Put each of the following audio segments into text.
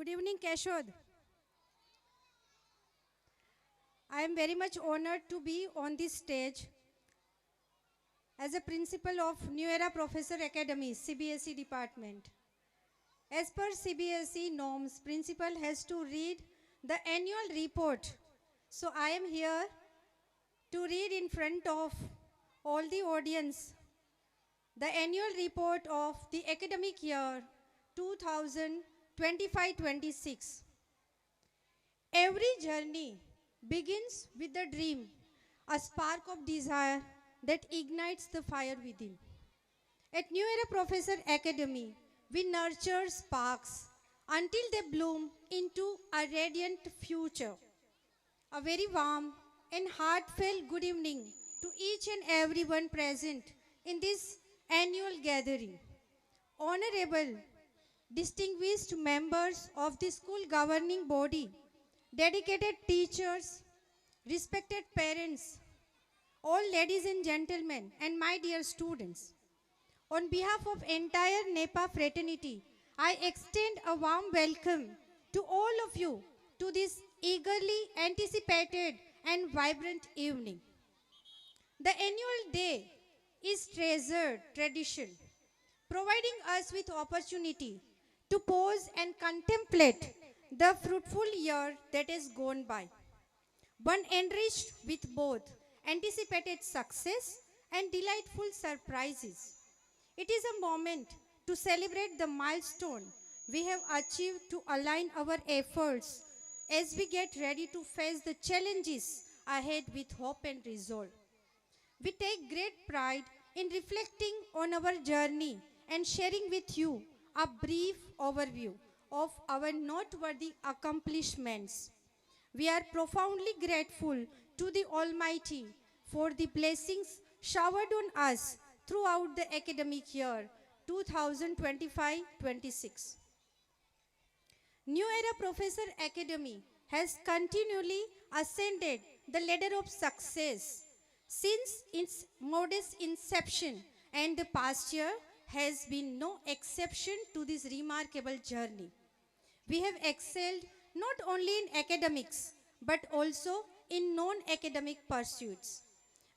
Good evening, Keshod. I am very much honored to be on this stage as a principal of New Era Professor Academy, CBSE department. As per CBSE norms, principal has to read the annual report. So I am here to read in front of all the audience the annual report of the academic year 2025-26. Every journey begins with a dream, a spark of desire that ignites the fire within. At New Era Professor Academy, we nurture sparks until they bloom into a radiant future. A very warm and heartfelt good evening to each and everyone present in this annual gathering. Honorable, distinguished members of the school governing body, dedicated teachers, respected parents, all ladies and gentlemen, and my dear students. On behalf of entire NEPA fraternity, I extend a warm welcome to all of you to this eagerly anticipated and vibrant evening. The annual day is treasured tradition, providing us with opportunity to pause and contemplate the fruitful year that has gone by. One enriched with both anticipated success and delightful surprises. It is a moment to celebrate the milestone we have achieved to align our efforts as we get ready to face the challenges ahead with hope and resolve. We take great pride in reflecting on our journey and sharing with you a brief overview of our noteworthy accomplishments. We are profoundly grateful to the Almighty for the blessings showered on us throughout the academic year 2025-26. New Era Professor Academy has continually ascended the ladder of success since its modest inception, and the past year has been no exception to this remarkable journey. We have excelled not only in academics but also in non-academic pursuits.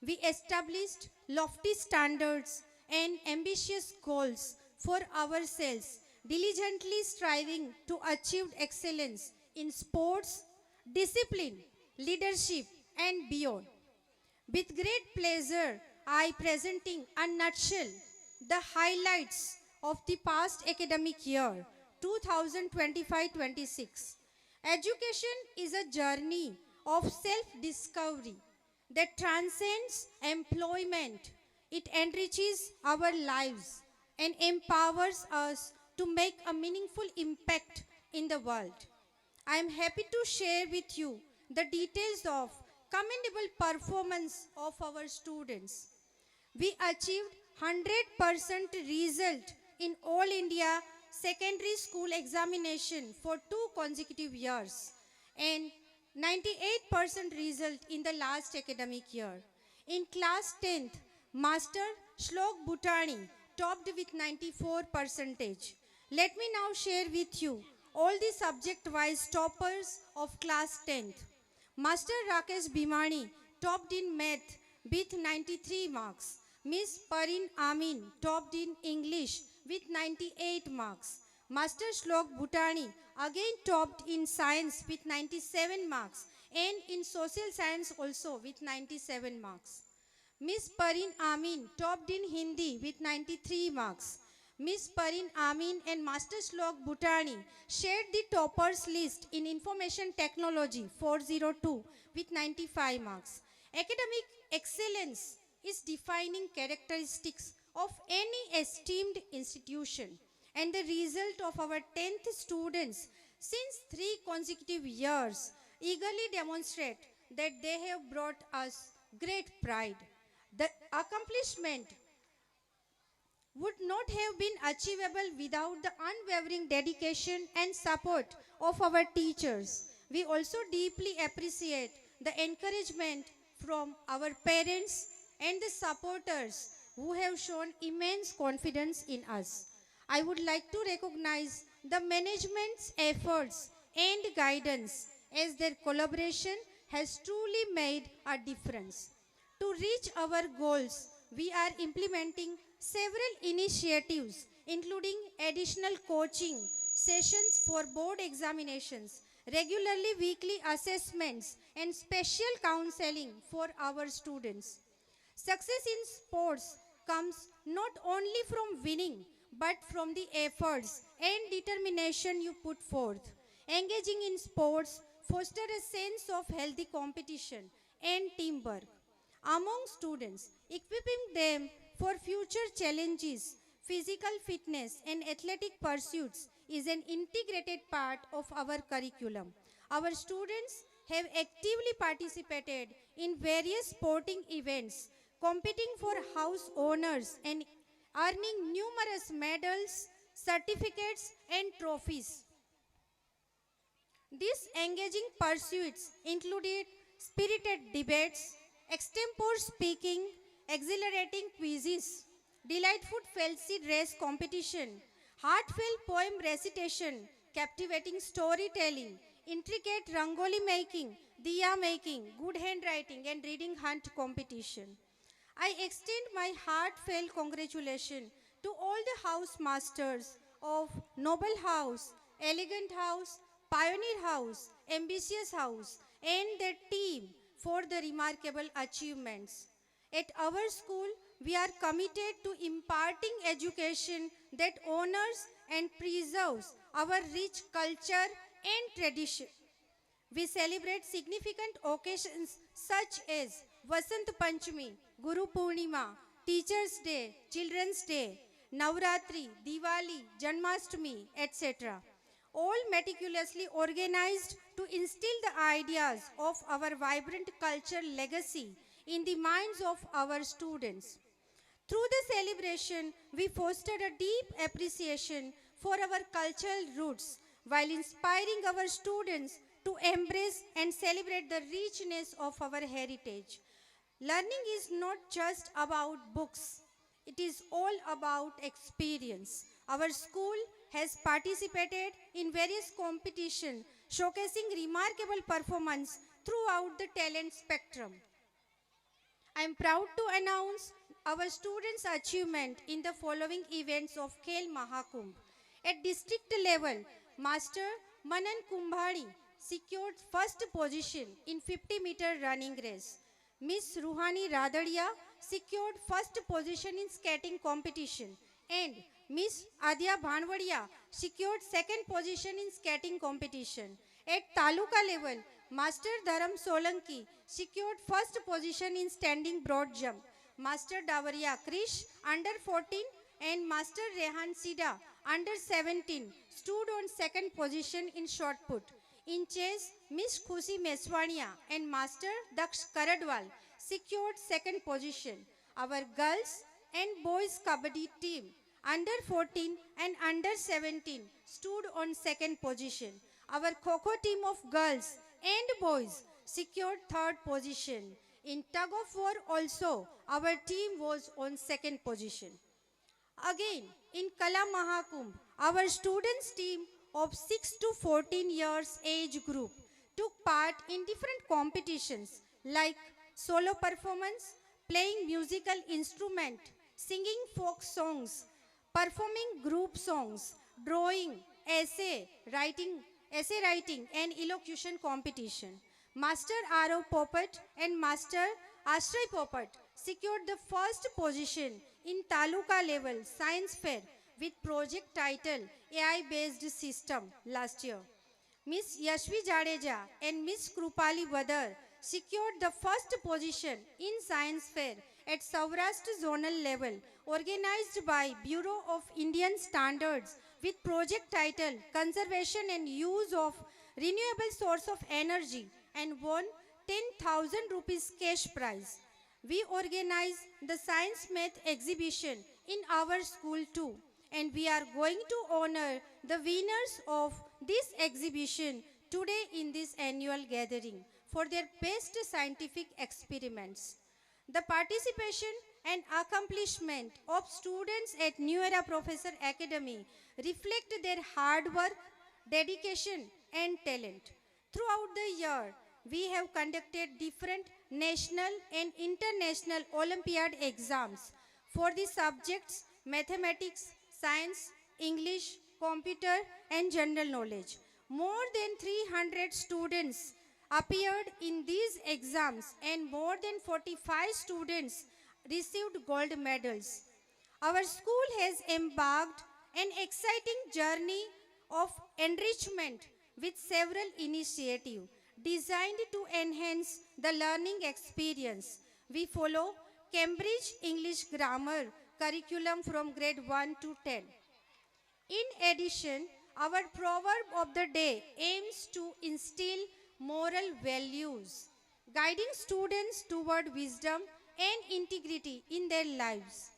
We established lofty standards and ambitious goals for ourselves, diligently striving to achieve excellence in sports, discipline, leadership, and beyond. With great pleasure, I presenting a nutshell the highlights of the past academic year 2025-26. Education is a journey of self-discovery that transcends employment. It enriches our lives and empowers us to make a meaningful impact in the world. I am happy to share with you the details of commendable performance of our students. We achieved 100% result in All India Secondary School Examination for 2 consecutive years and 98% result in the last academic year. In class 10th, Master Shlok Bhutani topped with 94 percentage. Let me now share with you all the subject-wise toppers of class 10th. Master Rakesh Bhimani topped in math with 93 marks. Miss Parin Amin topped in English with 98 marks. Master Shlok Bhutani again topped in science with 97 marks and in social science also with 97 marks. Miss Parin Amin topped in Hindi with 93 marks. Miss Parin Amin and Master Shlok Bhutani shared the toppers list in Information Technology 402 with 95 marks. Academic excellence is defining characteristics of any esteemed institution, and the result of our 10th students since 3 consecutive years eagerly demonstrate that they have brought us great pride. The accomplishment would not have been achievable without the unwavering dedication and support of our teachers. We also deeply appreciate the encouragement from our parents and the supporters who have shown immense confidence in us. I would like to recognize the management's efforts and guidance, as their collaboration has truly made a difference. To reach our goals, we are implementing several initiatives, including additional coaching sessions for board examinations, regularly weekly assessments, and special counseling for our students. Success in sports comes not only from winning, but from the efforts and determination you put forth. Engaging in sports foster a sense of healthy competition and teamwork among students, equipping them for future challenges. Physical fitness and athletic pursuits is an integrated part of our curriculum. Our students have actively participated in various sporting events, competing for house owners and earning numerous medals, certificates, and trophies. These engaging pursuits included spirited debates, extempore speaking, exhilarating quizzes, delightful fancy dress competition, heartfelt poem recitation, captivating storytelling, intricate rangoli making, diya making, good handwriting, and reading hunt competition. I extend my heartfelt congratulations to all the house masters of Noble House, Elegant House, Pioneer House, Ambitious House, and their team for the remarkable achievements. At our school, we are committed to imparting education that honors and preserves our rich culture and tradition. We celebrate significant occasions such as Vasant Panchami, Guru Purnima, Teachers' Day, Children's Day, Navratri, Diwali, Janmashtami, etc. All meticulously organized to instill the ideas of our vibrant cultural legacy in the minds of our students. Through the celebration, we fostered a deep appreciation for our cultural roots while inspiring our students to embrace and celebrate the richness of our heritage. Learning is not just about books, it is all about experience. Our school has participated in various competitions showcasing remarkable performance throughout the talent spectrum. I am proud to announce our students' achievement in the following events of Khel Mahakumbh. At district level, Master Manan Kumbhari secured first position in 50-meter running race. Miss Ruhani Radadia secured first position in skating competition, and Miss Adya Bhanwadia secured second position in skating competition. At Taluka level, Master Dharam Solanki secured first position in standing broad jump. Master Davaria Krish under 14 and Master Rehan Sida under 17 stood on second position in shot put. In chess, Miss Khushi Meswania and Master Daksh Karadwal secured second position. Our girls and boys kabaddi team under 14 and under 17 stood on second position. Our Kho team of girls and boys secured third position. In tug of war also, our team was on second position. Again, in Kala Mahakumbh, our students team of 6 to 14 years age group took part in different competitions like solo performance, playing musical instrument, singing folk songs, performing group songs, drawing, essay writing and elocution competition. Master R.O. Popat and Master Ashray Popat secured the first position in Taluka level science fair with project title AI based system last year. Miss Yashvi Jadeja and Miss Krupali Vadar secured the first position in science fair at Saurashtra zonal level organized by Bureau of Indian Standards with project title Conservation and Use of Renewable Source of Energy and won 10,000 rupees cash prize. We organize the science math exhibition in our school too, and we are going to honor the winners of this exhibition today in this annual gathering for their best scientific experiments. The participation and accomplishment of students at New Era Professor Academy reflect their hard work, dedication, and talent. Throughout the year, we have conducted different national and international Olympiad exams for the subjects mathematics, science, English, computer, and general knowledge. More than 300 students appeared in these exams and more than 45 students received gold medals. Our school has embarked an exciting journey of enrichment with several initiatives designed to enhance the learning experience. We follow Cambridge English Grammar curriculum from grade 1 to 10. In addition, our proverb of the day aims to instill moral values, guiding students toward wisdom and integrity in their lives.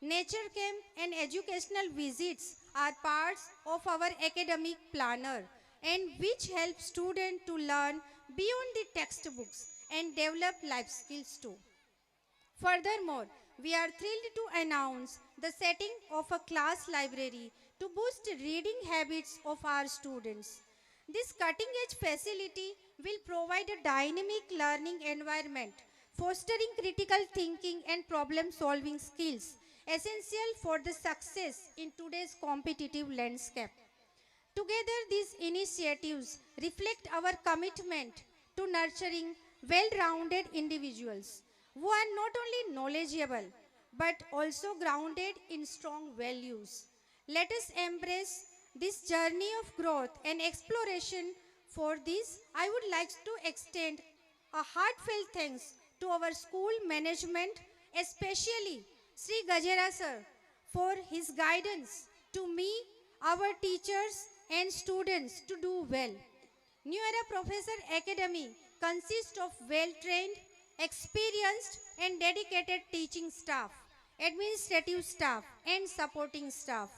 Nature camp and educational visits are parts of our academic planner and which help students to learn beyond the textbooks and develop life skills too. Furthermore, we are thrilled to announce the setting of a class library to boost reading habits of our students. This cutting-edge facility will provide a dynamic learning environment, fostering critical thinking and problem-solving skills essential for the success in today's competitive landscape. Together, these initiatives reflect our commitment to nurturing well-rounded individuals who are not only knowledgeable but also grounded in strong values. Let us embrace this journey of growth and exploration. For this, I would like to extend a heartfelt thanks to our school management, especially Sri Gajera sir, for his guidance to me, our teachers and students to do well. New Era Professor Academy consists of well-trained, experienced and dedicated teaching staff, administrative staff and supporting staff.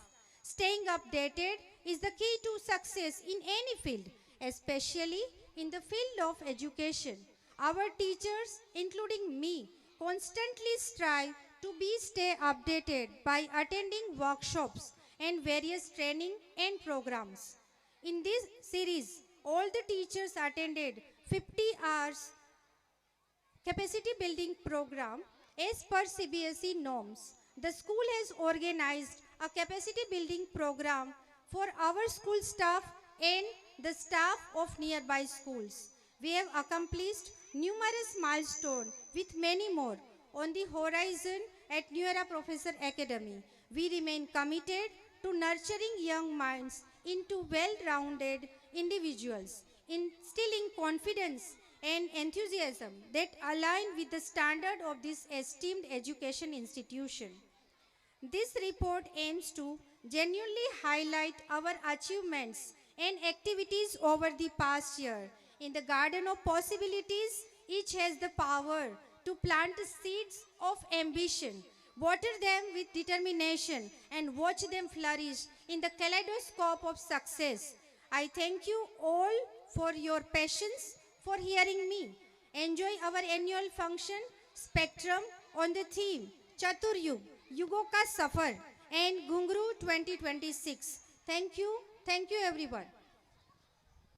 Staying updated is the key to success in any field, especially in the field of education. Our teachers, including me, constantly strive to stay updated by attending workshops and various training and programs. In this series, all the teachers attended 50 hours capacity building program as per CBSE norms. The school has organized a capacity building program for our school staff and the staff of nearby schools. We have accomplished numerous milestones with many more on the horizon at New Era Professor Academy. We remain committed to nurturing young minds into well-rounded individuals, instilling confidence and enthusiasm that align with the standard of this esteemed education institution. This report aims to genuinely highlight our achievements and activities over the past year. In the garden of possibilities, each has the power to plant seeds of ambition, water them with determination, and watch them flourish in the kaleidoscope of success. I thank you all for your patience, for hearing me. Enjoy our annual function, Spectrum, on the theme Chatur Yug, Yugo Ka Safar, and Gungru 2026. Thank you everyone.